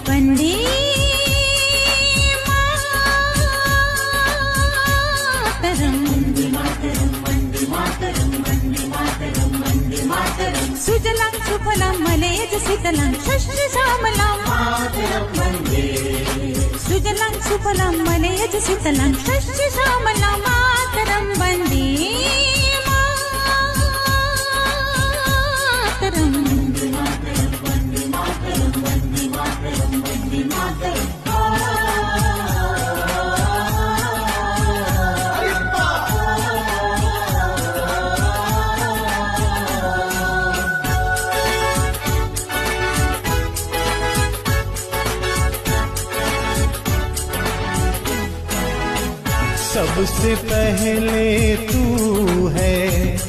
वन्दे मातरम् सुजलां सुफलां मलयज शीतलां शस्यश्यामलां सुजलां सुफलां मलयज शीतलां शस्यश्यामलां मातरं वन्दे सबसे पहले तू है।